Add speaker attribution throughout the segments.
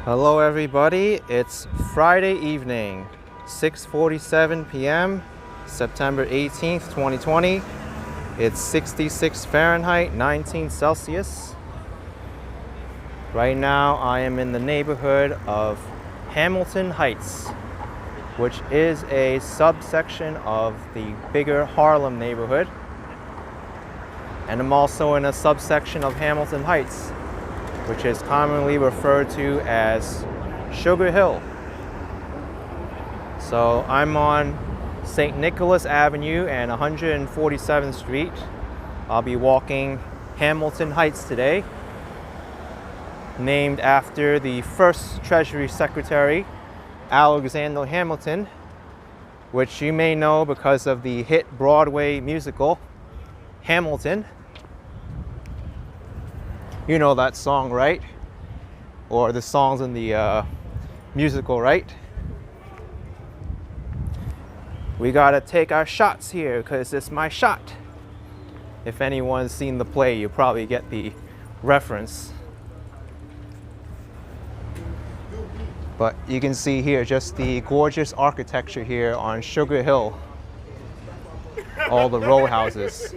Speaker 1: Hello everybody, it's Friday evening, 6:47 p.m., September 18th, 2020. It's 66 Fahrenheit, 19 Celsius. Right now I am in the neighborhood of Hamilton Heights, which is a subsection of the bigger Harlem neighborhood. And I'm also in a subsection of Hamilton Heights, which is commonly referred to as Sugar Hill. So I'm on St. Nicholas Avenue and 147th Street. I'll be walking Hamilton Heights today, named after the first Treasury Secretary, Alexander Hamilton, which you may know because of the hit Broadway musical, Hamilton. You know that song, right? Or the songs in the musical, right? We gotta take our shots here because it's my shot. If anyone's seen the play, you probably get the reference. But you can see here just the gorgeous architecture here on Sugar Hill. All the row houses.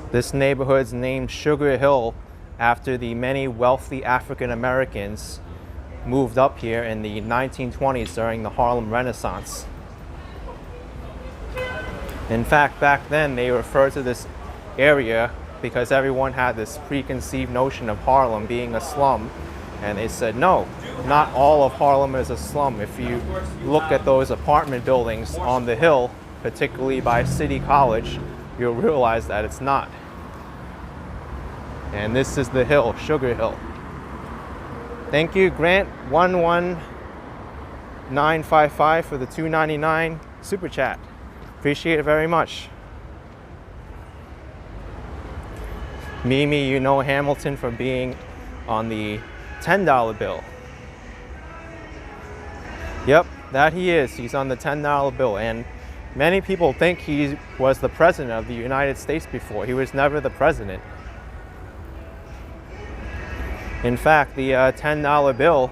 Speaker 1: This neighborhood's named Sugar Hill after the many wealthy African Americans moved up here in the 1920s during the Harlem Renaissance. In fact, back then they referred to this area because everyone had this preconceived notion of Harlem being a slum, and they said no, not all of Harlem is a slum. If you look at those apartment buildings on the hill, particularly by City College, you'll realize that it's not. And this is the hill, Sugar Hill. Thank you, Grant 11955 for the $2.99 super chat. Appreciate it very much. Mimi, you know Hamilton for being on the $10 bill. Yep, that he is. He's on the $10 bill. And many people think he was the president of the United States before. He was never the president. In fact, the $10 bill,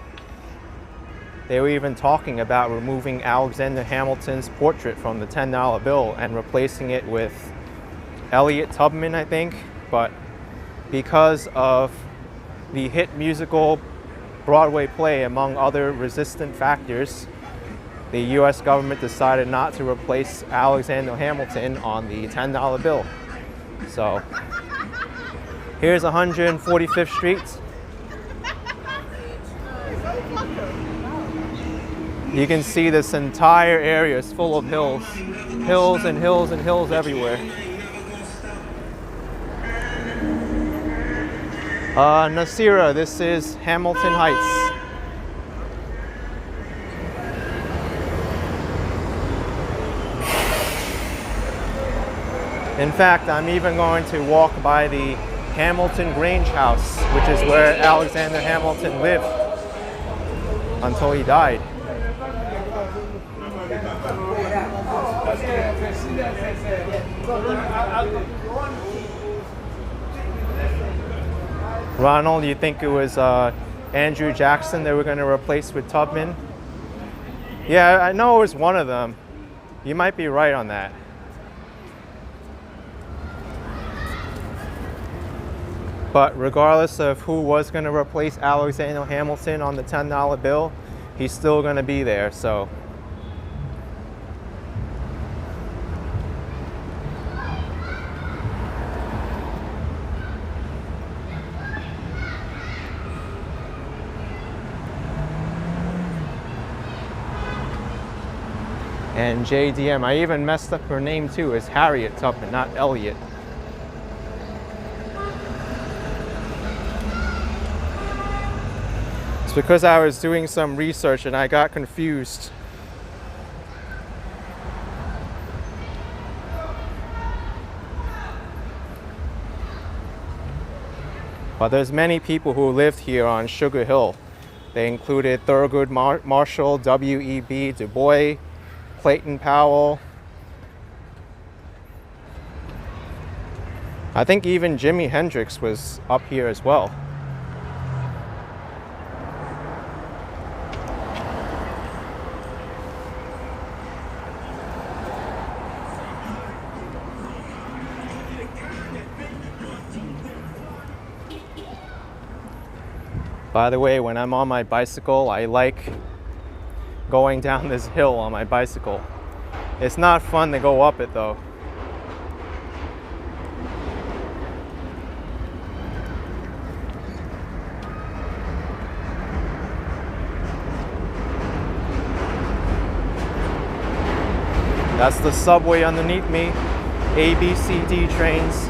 Speaker 1: they were even talking about removing Alexander Hamilton's portrait from the $10 bill and replacing it with Elliot Tubman, I think. But because of the hit musical Broadway play, among other resistant factors, the US government decided not to replace Alexander Hamilton on the $10 bill. So here's 145th Street. You can see this entire area is full of hills. Hills and hills and hills everywhere. Nasira, this is Hamilton Heights. In fact, I'm even going to walk by the Hamilton Grange house, which is where Alexander Hamilton lived until he died. Ronald, you think it was Andrew Jackson they were going to replace with Tubman? Yeah, I know it was one of them. You might be right on that. But regardless of who was going to replace Alexander Hamilton on the $10 bill, he's still going to be there, so. And JDM, I even messed up her name too. It's Harriet Tubman, not Elliot. It's because I was doing some research and I got confused. But there's many people who lived here on Sugar Hill. They included Thurgood Marshall, W.E.B. Du Bois, Clayton Powell, I think even Jimi Hendrix was up here as well. By the way, when I'm on my bicycle, I like going down this hill on my bicycle. It's not fun to go up it though. That's the subway underneath me. A, B, C, D trains.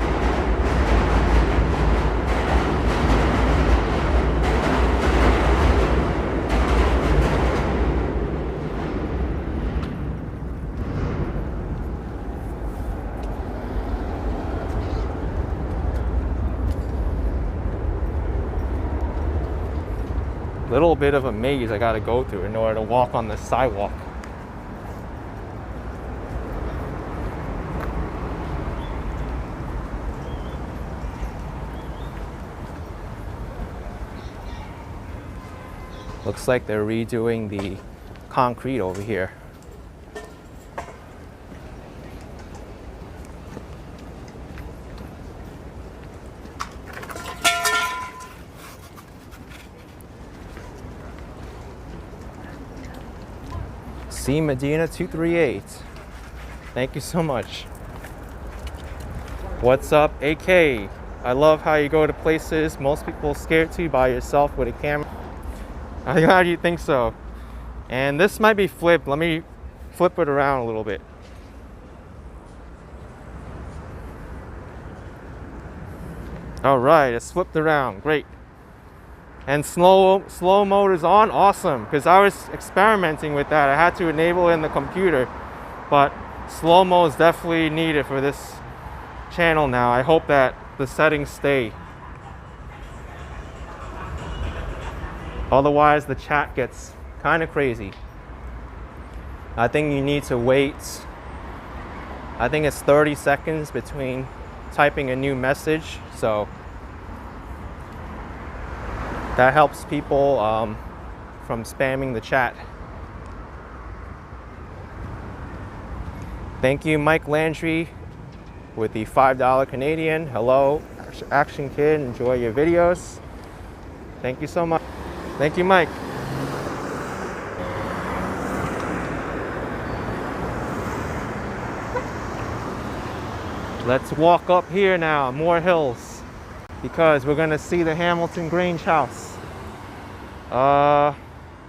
Speaker 1: Little bit of a maze I gotta go through in order to walk on the sidewalk. Looks like they're redoing the concrete over here. C Medina 238. Thank you so much. What's up, AK? I love how you go to places most people are scared to by yourself with a camera. How do you think so? And this might be flipped. Let me flip it around a little bit. All right, it's flipped around. Great. And slow mode is on. Awesome, because I was experimenting with that. I had to enable it in the computer, but slow mo is definitely needed for this channel now. I hope that the settings stay. Otherwise, the chat gets kind of crazy. I think you need to wait. I think it's 30 seconds between typing a new message, so that helps people from spamming the chat. Thank you, Mike Landry, with the $5 Canadian. Hello, Action Kid. Enjoy your videos. Thank you so much. Thank you, Mike. Let's walk up here now, more hills, because we're gonna see the Hamilton Grange house.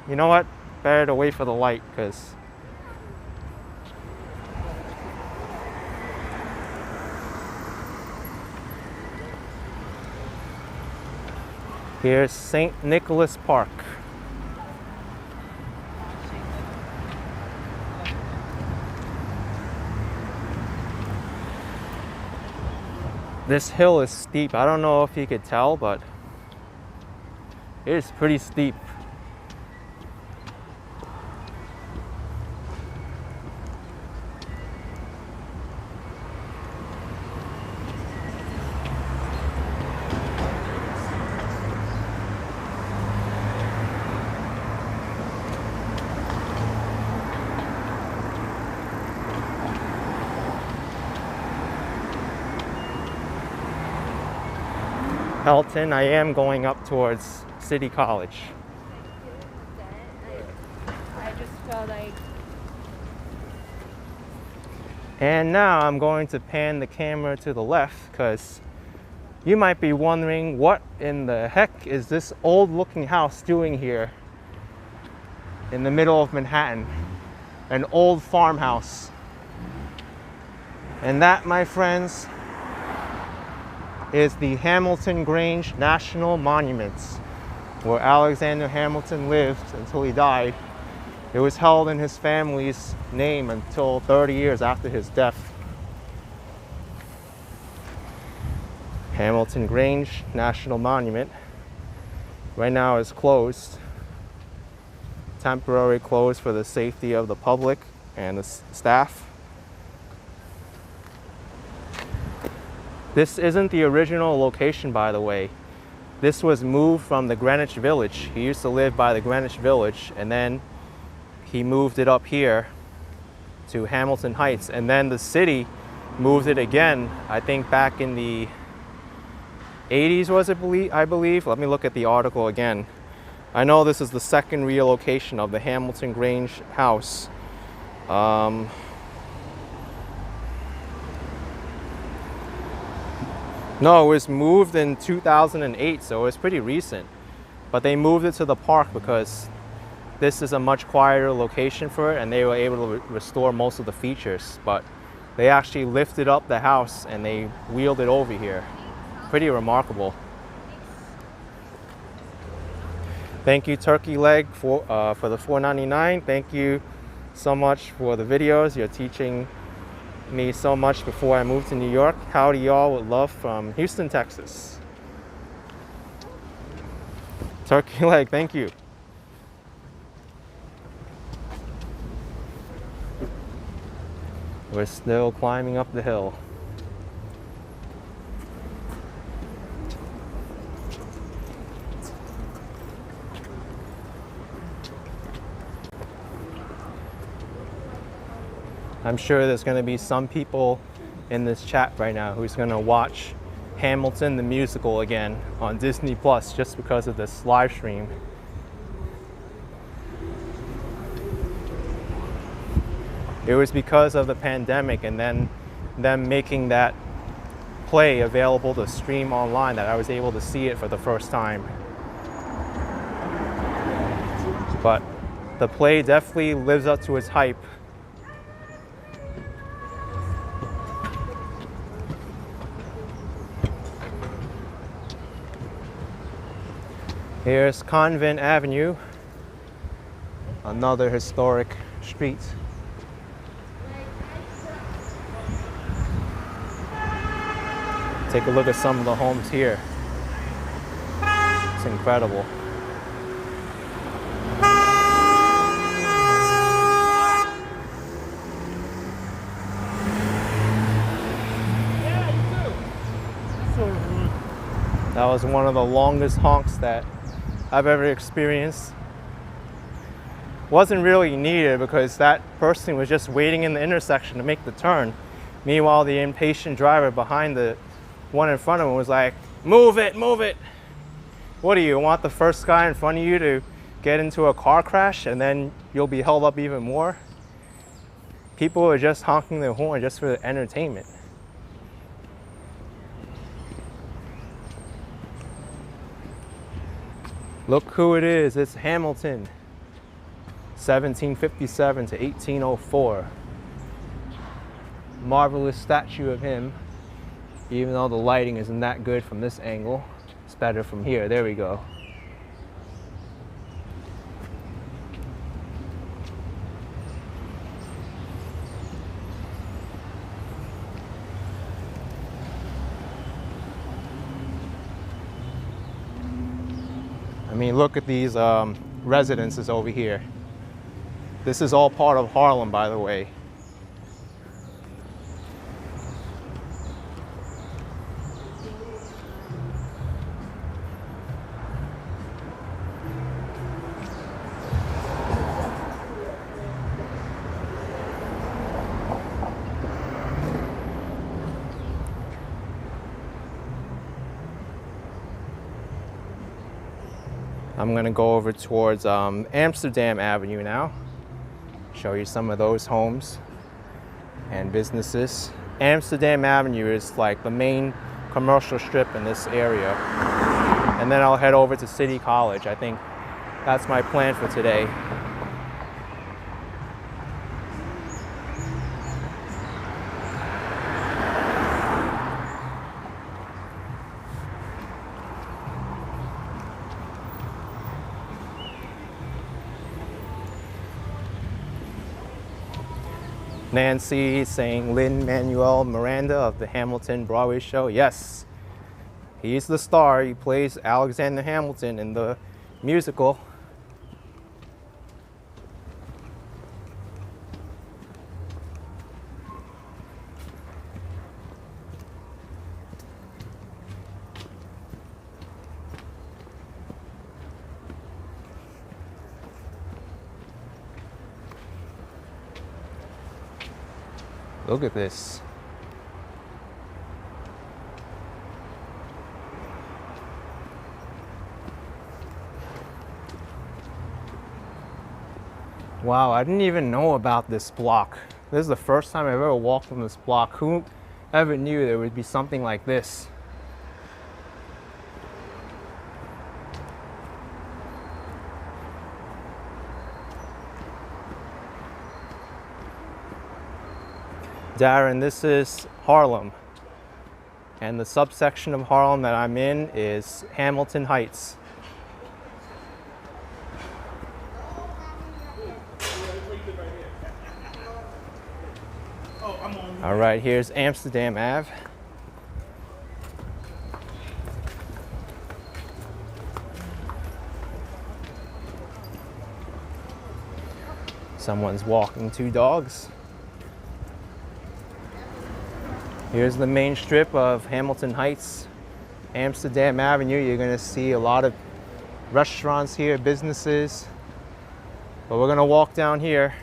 Speaker 1: You know what? Better to wait for the light, because here's St. Nicholas Park. This hill is steep. I don't know if you could tell, but it is pretty steep. Helton, I am going up towards City College.
Speaker 2: I just felt like...
Speaker 1: And now I'm going to pan the camera to the left, because you might be wondering, what in the heck is this old looking house doing here in the middle of Manhattan? An old farmhouse. And that, my friends, is the Hamilton Grange National Monument, where Alexander Hamilton lived until he died. It was held in his family's name until 30 years after his death. Hamilton Grange National Monument right now is closed. Temporarily closed for the safety of the public and the staff. This isn't the original location, by the way. This was moved from the Greenwich Village. He used to live by the Greenwich Village, and then he moved it up here to Hamilton Heights, and then the city moved it again, I think back in the 80s was it, I believe. Let me look at the article again. I know this is the second relocation of the Hamilton Grange house. No, it was moved in 2008, so it was pretty recent. But they moved it to the park because this is a much quieter location for it, and they were able to restore most of the features. But they actually lifted up the house and they wheeled it over here. Pretty remarkable. Thank you, Turkey Leg, for the $4.99. Thank you so much for the videos. You're teaching me so much before I moved to New York. Howdy y'all, with love from Houston, Texas. Turkey Leg, thank you. We're still climbing up the hill. I'm sure there's going to be some people in this chat right now who's going to watch Hamilton the musical again on Disney Plus just because of this live stream. It was because of the pandemic and then them making that play available to stream online that I was able to see it for the first time. But the play definitely lives up to its hype. Here's Convent Avenue, another historic street. Take a look at some of the homes here. It's incredible. That was one of the longest honks that I've ever experienced. Wasn't really needed because that person was just waiting in the intersection to make the turn. Meanwhile, the impatient driver behind the one in front of him was like, move it, move it. What do you want the first guy in front of you to get into a car crash and then you'll be held up even more? People are just honking their horn just for entertainment. Look who it is, it's Hamilton, 1757 to 1804. Marvelous statue of him, even though the lighting isn't that good from this angle. It's better from here, there we go. I mean, look at these residences over here. This is all part of Harlem, by the way. I'm gonna go over towards Amsterdam Avenue now. Show you some of those homes and businesses. Amsterdam Avenue is like the main commercial strip in this area. And then I'll head over to City College. I think that's my plan for today. Nancy saying Lin-Manuel Miranda of the Hamilton Broadway show. Yes, he's the star. He plays Alexander Hamilton in the musical. Look at this. Wow, I didn't even know about this block. This is the first time I've ever walked on this block. Who ever knew there would be something like this? Darren, this is Harlem. And the subsection of Harlem that I'm in is Hamilton Heights. All right, here's Amsterdam Ave. Someone's walking two dogs. Here's the main strip of Hamilton Heights, Amsterdam Avenue. You're gonna see a lot of restaurants here, businesses. But we're gonna walk down here.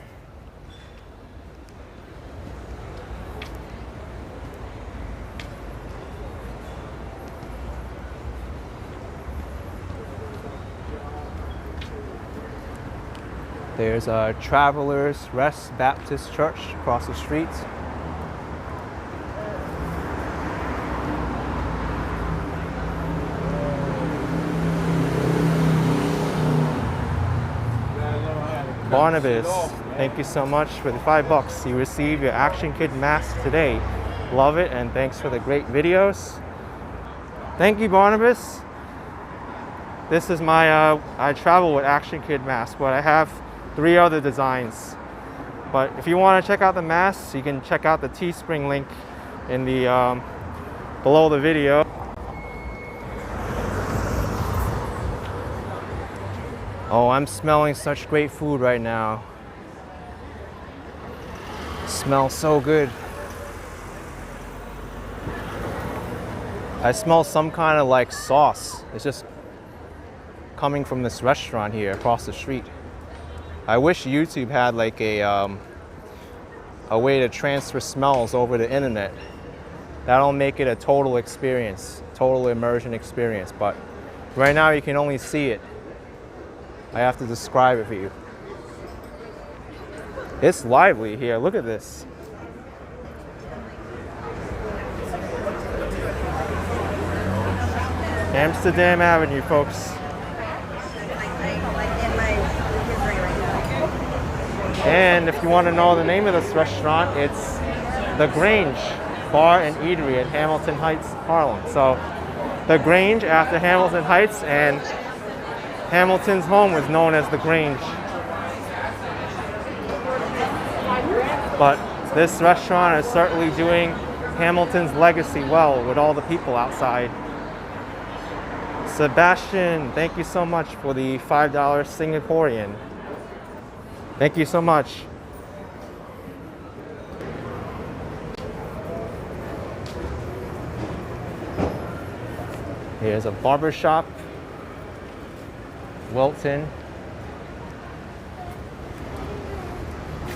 Speaker 1: There's a Travelers Rest Baptist Church across the street. Barnabas, thank you so much for the $5. You received your Action Kid mask today. Love it, and thanks for the great videos. Thank you, Barnabas. This is my, I travel with Action Kid mask, but I have 3 other designs. But if you want to check out the masks, you can check out the Teespring link in the below the video. Oh, I'm smelling such great food right now. Smells so good. I smell some kind of like sauce. It's just coming from this restaurant here across the street. I wish YouTube had like a way to transfer smells over the internet. That'll make it a total experience, total immersion experience. But right now you can only see it. I have to describe it for you. It's lively here. Look at this. Amsterdam Avenue, folks. And if you want to know the name of this restaurant, it's the Grange Bar and Eatery in Hamilton Heights, Harlem. So the Grange after Hamilton Heights, and Hamilton's home was known as the Grange. But this restaurant is certainly doing Hamilton's legacy well with all the people outside. Sebastian, thank you so much for the $5 Singaporean. Thank you so much. Here's a barber shop. Wilton.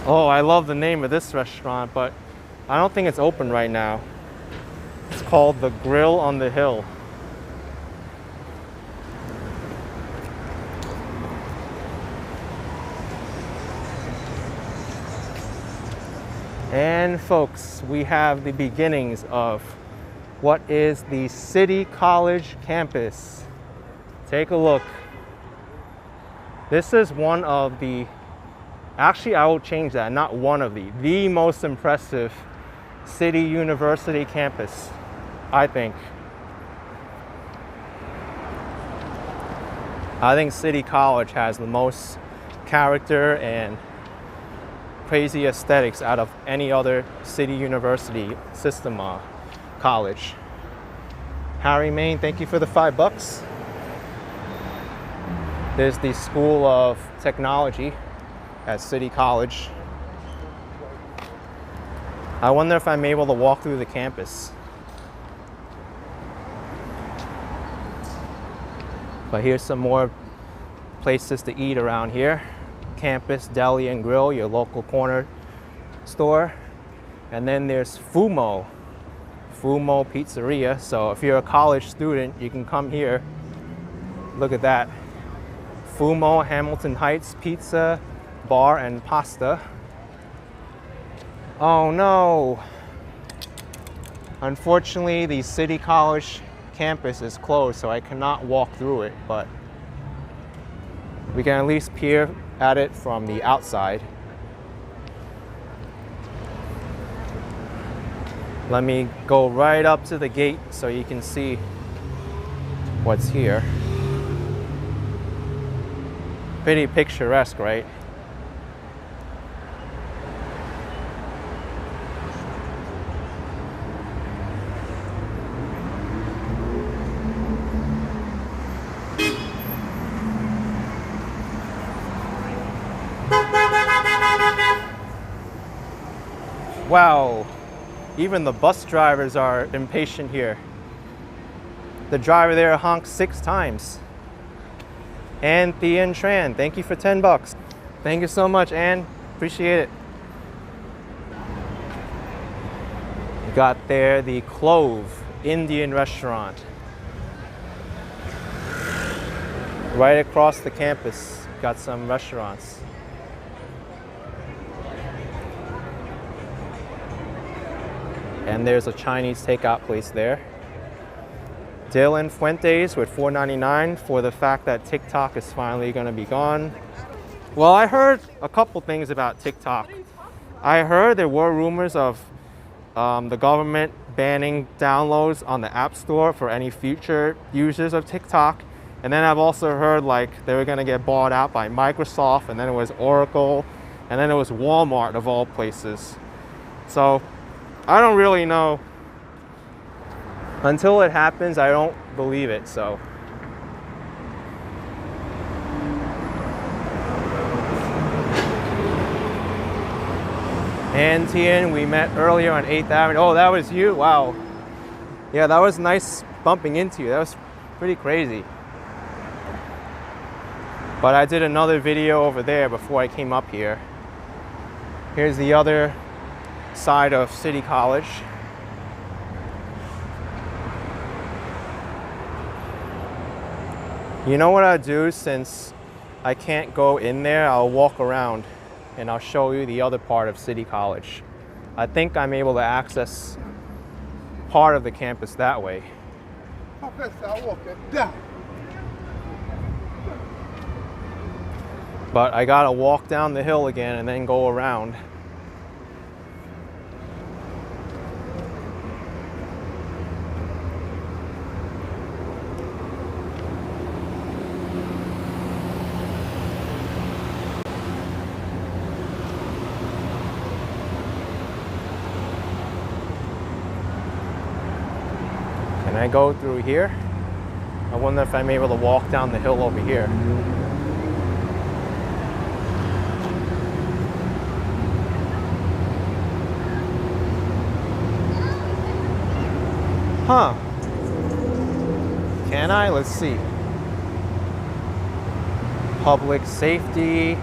Speaker 1: Oh, I love the name of this restaurant, but I don't think it's open right now. It's called The Grill on the Hill. And folks, we have the beginnings of what is the City College campus. Take a look. This is one of the, actually I will change that, not one of the most impressive City University campus, I think. I think City College has the most character and crazy aesthetics out of any other City University system college. Harry Main, thank you for the $5. There's the School of Technology at City College. I wonder if I'm able to walk through the campus. But here's some more places to eat around here. Campus Deli and Grill, your local corner store. And then there's Fumo Pizzeria. So if you're a college student, you can come here. Look at that. Fumo Hamilton Heights Pizza, Bar and Pasta. Oh no. Unfortunately, the City College campus is closed, so I cannot walk through it, but we can at least peer at it from the outside. Let me go right up to the gate so you can see what's here. Pretty picturesque, right? Wow, even the bus drivers are impatient here. The driver there honked 6 times. Ann, Thea, and Tran, thank you for $10. Thank you so much, Ann. Appreciate it. We got there the Clove Indian restaurant. Right across the campus, got some restaurants. And there's a Chinese takeout place there. Dylan Fuentes with $4.99 for the fact that TikTok is finally gonna be gone. Well, I heard a couple things about TikTok. I heard there were rumors of the government banning downloads on the App Store for any future users of TikTok. And then I've also heard like they were gonna get bought out by Microsoft, and then it was Oracle, and then it was Walmart of all places. So I don't really know. Until it happens, I don't believe it, so. And Tien, we met earlier on 8th Avenue. Oh, that was you? Wow. Yeah, that was nice bumping into you. That was pretty crazy. But I did another video over there before I came up here. Here's the other side of City College. You know what I'll do, since I can't go in there, I'll walk around and I'll show you the other part of City College. I think I'm able to access part of the campus that way. But I gotta walk down the hill again and then go around. Can I go through here? I wonder if I'm able to walk down the hill over here. Huh. Can I? Let's see. Public safety.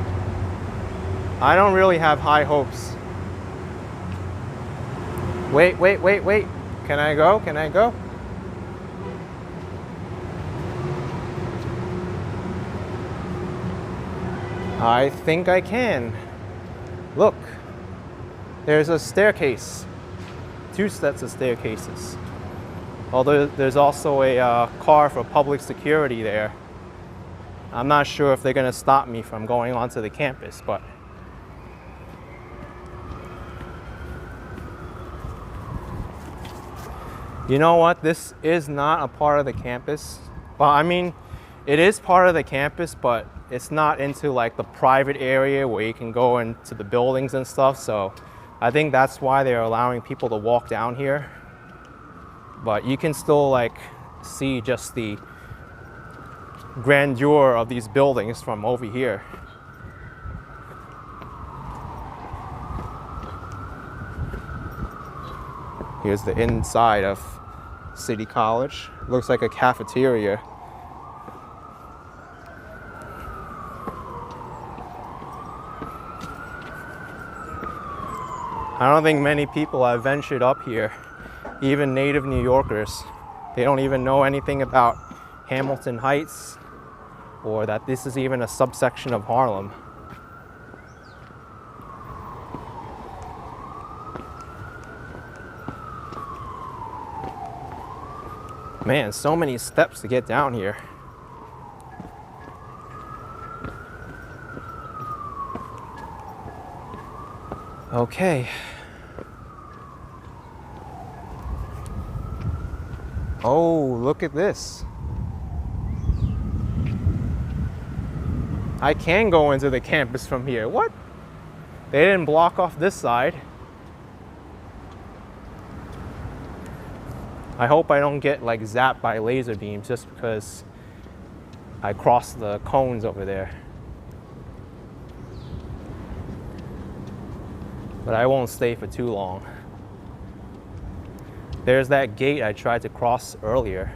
Speaker 1: I don't really have high hopes. Wait. Can I go? Can I go? I think I can. Look, there's a staircase. 2 sets of staircases. Although there's also a car for public security there. I'm not sure if they're gonna stop me from going onto the campus, but. You know what? This is not a part of the campus. Well, I mean, it is part of the campus, but it's not into like the private area where you can go into the buildings and stuff. So I think that's why they're allowing people to walk down here. But you can still like see just the grandeur of these buildings from over here. Here's the inside of City College. Looks like a cafeteria. I don't think many people have ventured up here, even native New Yorkers. They don't even know anything about Hamilton Heights or that this is even a subsection of Harlem. Man, so many steps to get down here. Okay. Oh, look at this. I can go into the campus from here. What? They didn't block off this side. I hope I don't get like zapped by laser beams just because I crossed the cones over there. But I won't stay for too long. There's that gate I tried to cross earlier.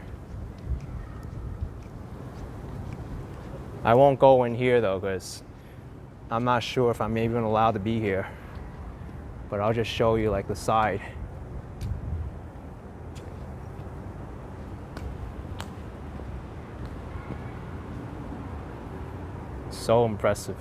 Speaker 1: I won't go in here though, because I'm not sure if I'm even allowed to be here. But I'll just show you like the side. So impressive.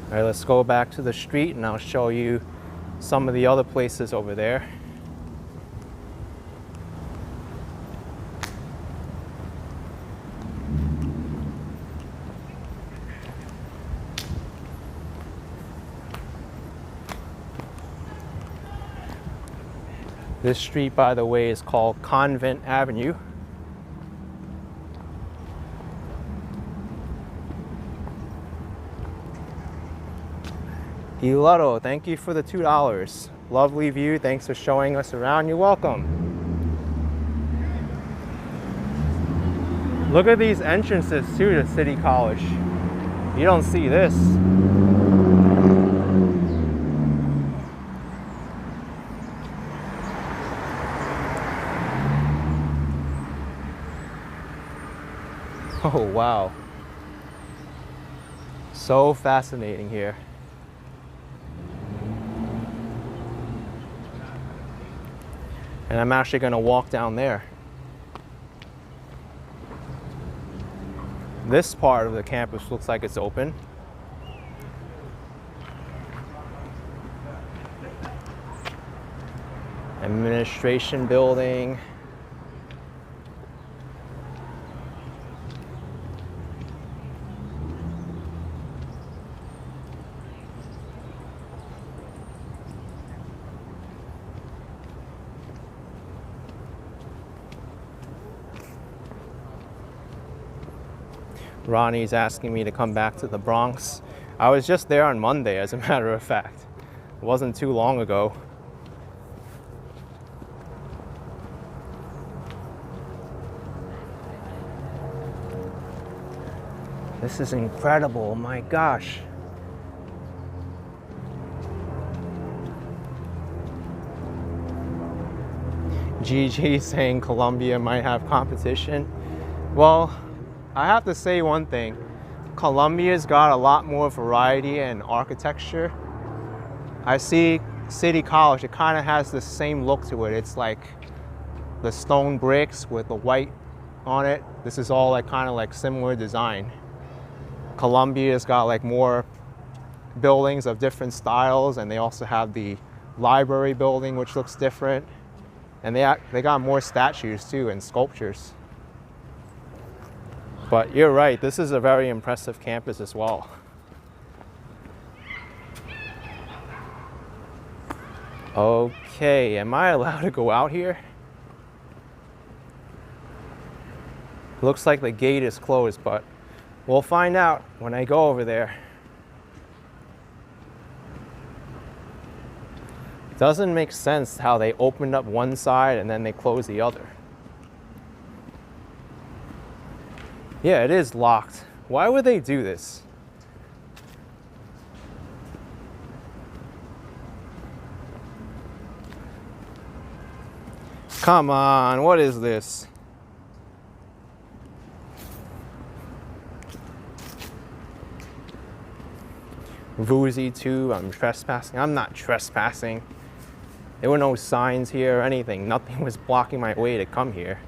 Speaker 1: All right, let's go back to the street and I'll show you some of the other places over there. This street, by the way, is called Convent Avenue. Hilaro, thank you for the $2. Lovely view, thanks for showing us around. You're welcome. Look at these entrances too to City College. You don't see this. Oh, wow. So fascinating here. And I'm actually going to walk down there. This part of the campus looks like it's open. Administration building. Ronnie's asking me to come back to the Bronx. I was just there on Monday, as a matter of fact. It wasn't too long ago. This is incredible, my gosh. GG saying Columbia might have competition. Well, I have to say one thing. Columbia's got a lot more variety in architecture. I see City College, it kind of has the same look to it. It's like the stone bricks with the white on it. This is all like kind of like similar design. Columbia's got like more buildings of different styles, and they also have the library building, which looks different. And they got more statues too and sculptures. But you're right, this is a very impressive campus as well. Okay, am I allowed to go out here? Looks like the gate is closed, but we'll find out when I go over there. Doesn't make sense how they opened up one side and then they closed the other. Yeah, it is locked. Why would they do this? Come on, what is this? Voozy too, I'm trespassing. I'm not trespassing. There were no signs here or anything. Nothing was blocking my way to come here.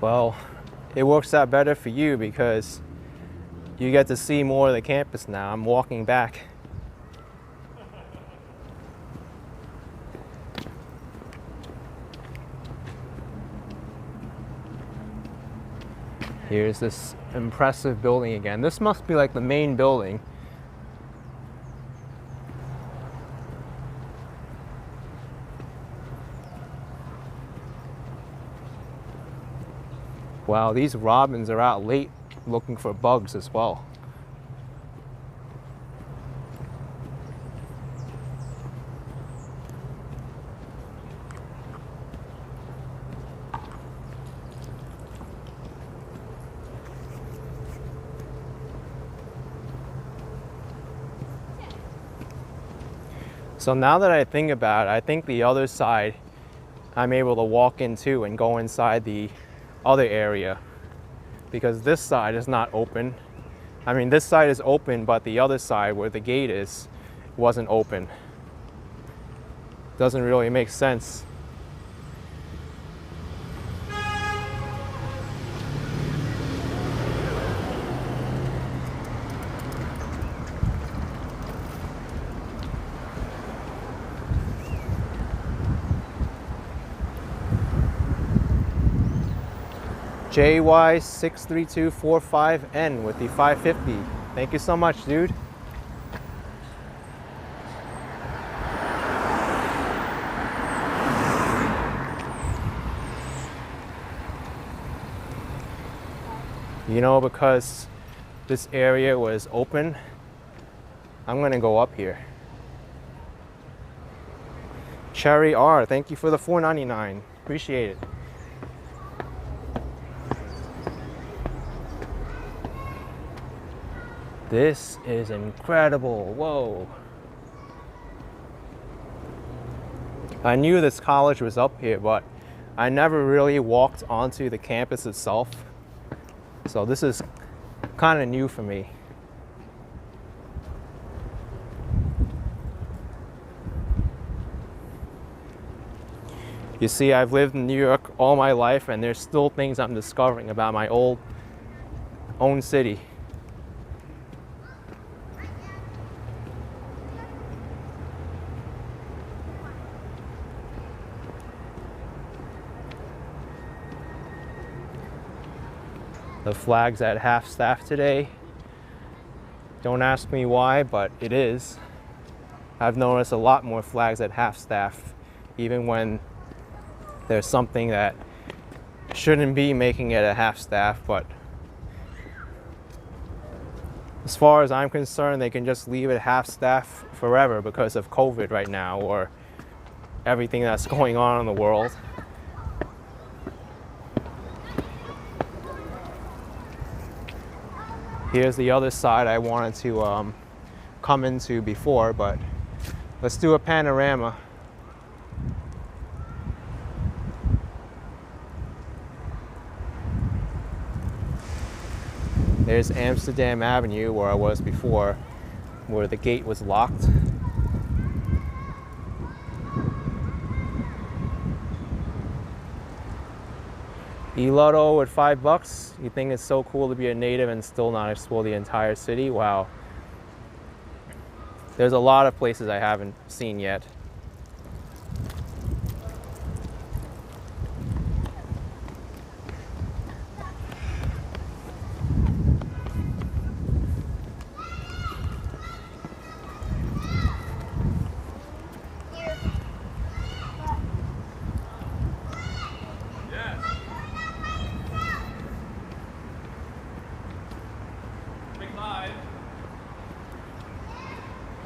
Speaker 1: Well, it works out better for you because you get to see more of the campus now. I'm walking back. Here's this impressive building again. This must be like the main building. Wow, these robins are out late looking for bugs as well. So now that I think about it, I think the other side I'm able to walk into and go inside the other area because this side is not open. I mean, this side is open, but the other side where the gate is wasn't open. Doesn't really make sense. JY63245N with the 550. Thank you so much, dude. You know, because this area was open, I'm gonna go up here. Cherry R, thank you for the $4.99. Appreciate it. This is incredible. Whoa. I knew this college was up here, but I never really walked onto the campus itself. So this is kind of new for me. You see, I've lived in New York all my life, and there's still things I'm discovering about my own city. The flag's at half staff today. Don't ask me why, but it is. I've noticed a lot more flags at half staff, even when there's something that shouldn't be making it a half staff, but as far as I'm concerned, they can just leave it half staff forever because of COVID right now or everything that's going on in the world. Here's the other side I wanted to come into before, but let's do a panorama. There's Amsterdam Avenue where I was before, where the gate was locked. E-Lotto at $5. You think it's so cool to be a native and still not explore the entire city? Wow. There's a lot of places I haven't seen yet.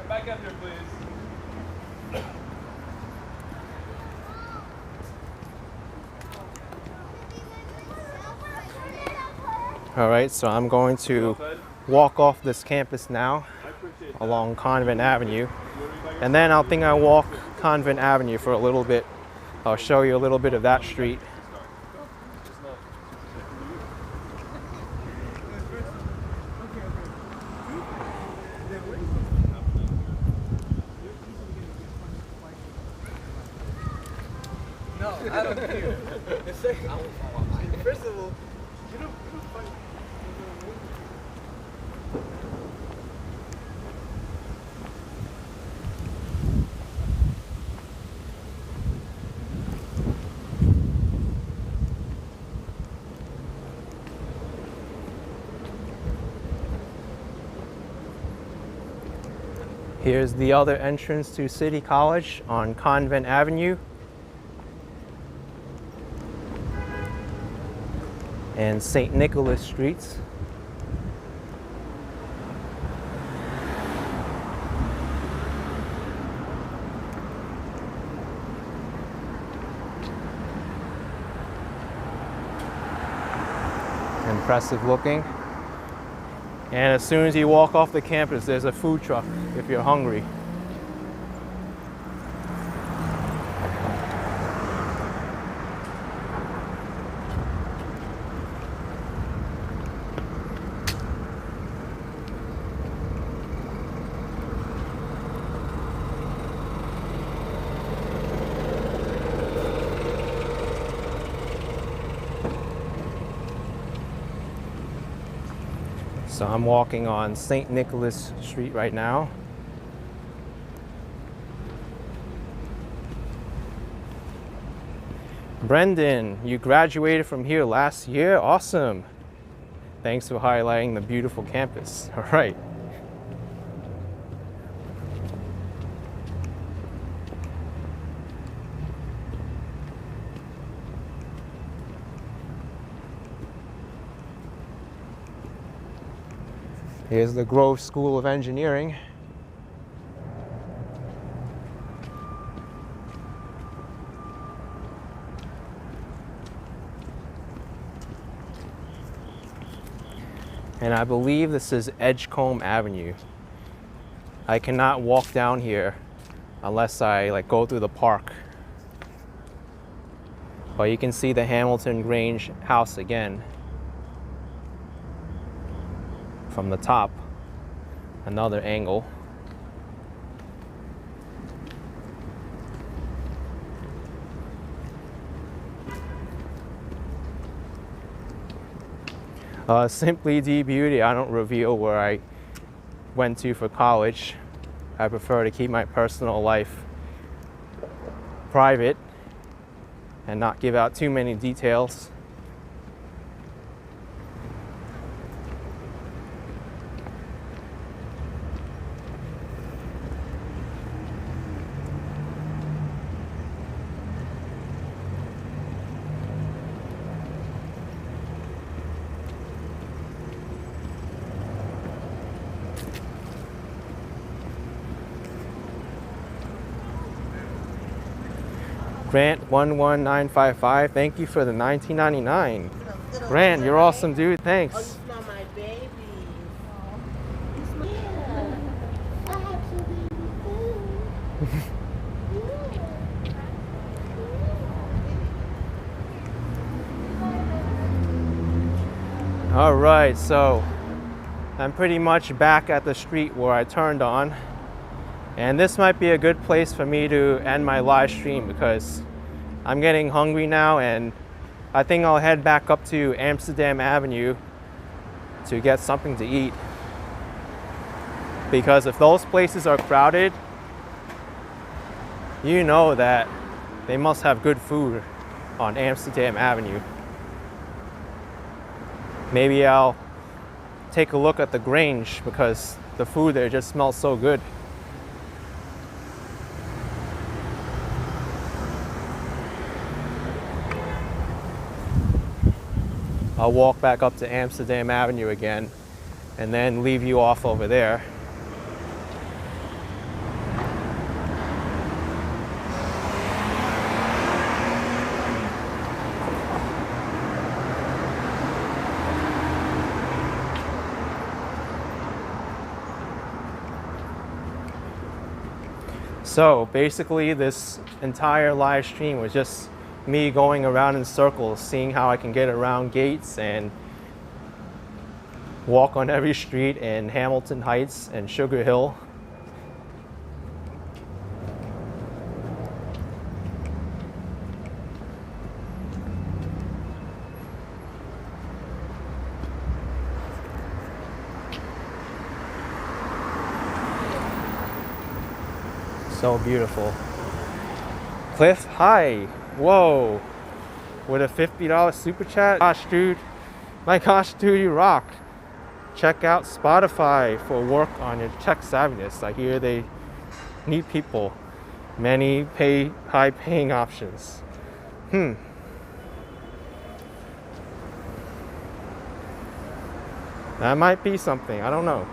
Speaker 3: Back up there, please.
Speaker 1: All right, so I'm going to walk off this campus now along Convent Avenue, and then I'll walk Convent Avenue for a little bit. I'll show you a little bit of that street.
Speaker 3: No, I don't care. First of all, you don't fight.
Speaker 1: Here's the other entrance to City College on Convent Avenue. And St. Nicholas Streets. Impressive looking. And as soon as you walk off the campus, there's a food truck if you're hungry. So I'm walking on St. Nicholas Street right now. Brendan, you graduated from here last year? Awesome. Thanks for highlighting the beautiful campus. All right. Here's the Grove School of Engineering. And I believe this is Edgecombe Avenue. I cannot walk down here unless I go through the park. But you can see the Hamilton Grange house again from the top, another angle. Simply D Beauty, I don't reveal where I went to for college. I prefer to keep my personal life private and not give out too many details. Grant 11955, thank you for the $19.99. Grant, you're awesome, dude. Thanks.
Speaker 4: Oh, you smell my baby.
Speaker 1: All right, so I'm pretty much back at the street where I turned on. And this might be a good place for me to end my live stream because I'm getting hungry now, and I think I'll head back up to Amsterdam Avenue to get something to eat. Because if those places are crowded, you know that they must have good food on Amsterdam Avenue. Maybe I'll take a look at the Grange because the food there just smells so good. I'll walk back up to Amsterdam Avenue again and then leave you off over there. So basically this entire live stream was just me going around in circles, seeing how I can get around gates and walk on every street in Hamilton Heights and Sugar Hill. So beautiful. Cliff, hi. Whoa. With a $50 super chat. Gosh, dude. My gosh, dude, you rock. Check out Spotify for work on your tech savviness. I hear they need people. Many high paying options. That might be something. I don't know.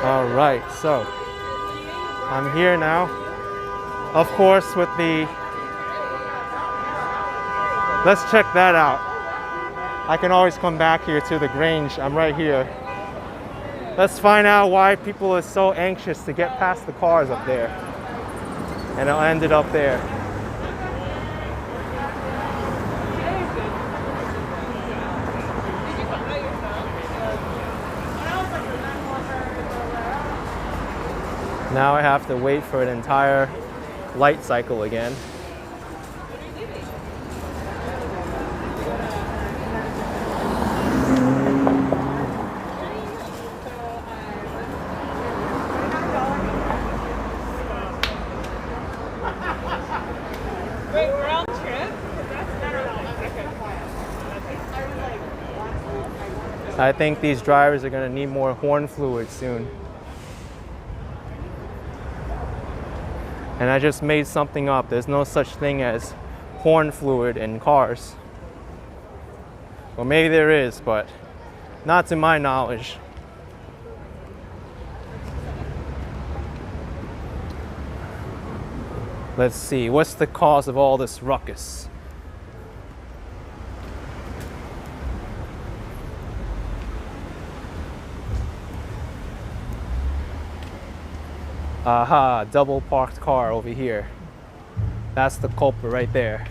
Speaker 1: All right, so I'm here now, of course, with the, let's check that out. I can always come back here to the Grange. I'm right here. Let's find out why people are so anxious to get past the cars up there. And it ended up there. Now I have to wait for an entire light cycle again.
Speaker 2: Wait, we're on trip?
Speaker 1: I think these drivers are going to need more horn fluid soon. And I just made something up. There's no such thing as horn fluid in cars. Well, maybe there is, but not to my knowledge. Let's see, what's the cause of all this ruckus? Aha, double parked car over here. That's the culprit right there.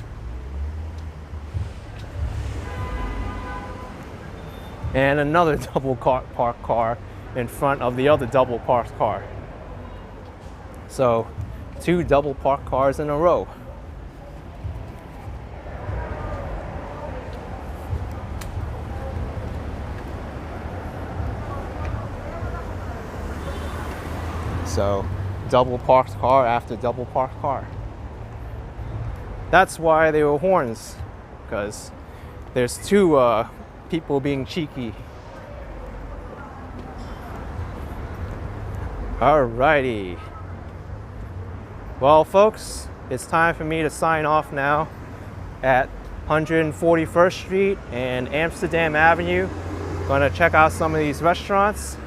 Speaker 1: And another double parked car in front of the other double parked car. So, 2 double parked cars in a row. So, double parked car after double parked car. That's why they were horns, because there's 2 people being cheeky. Alrighty. Well, folks, it's time for me to sign off now at 141st Street and Amsterdam Avenue. Gonna check out some of these restaurants,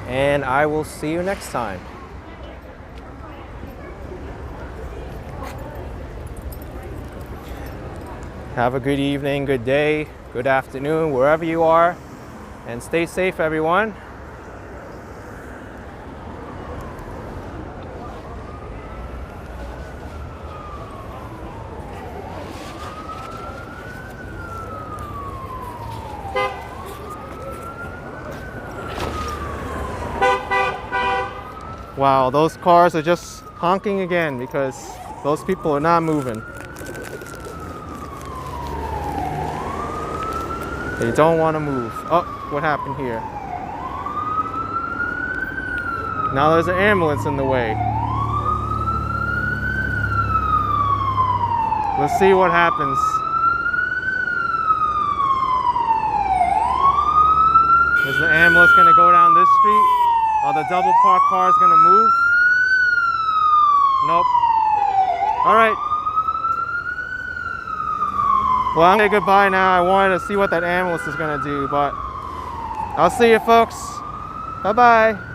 Speaker 1: and I will see you next time. Have a good evening, good day, good afternoon, wherever you are, and stay safe, everyone. Wow, those cars are just honking again because those people are not moving. They don't want to move. Oh, what happened here? Now there's an ambulance in the way. Let's see what happens. Is the ambulance going to go down this street? Are the double parked cars going to move? Nope. All right. Well, I'm gonna say goodbye now. I wanted to see what that ambulance is gonna do, but I'll see you folks. Bye-bye.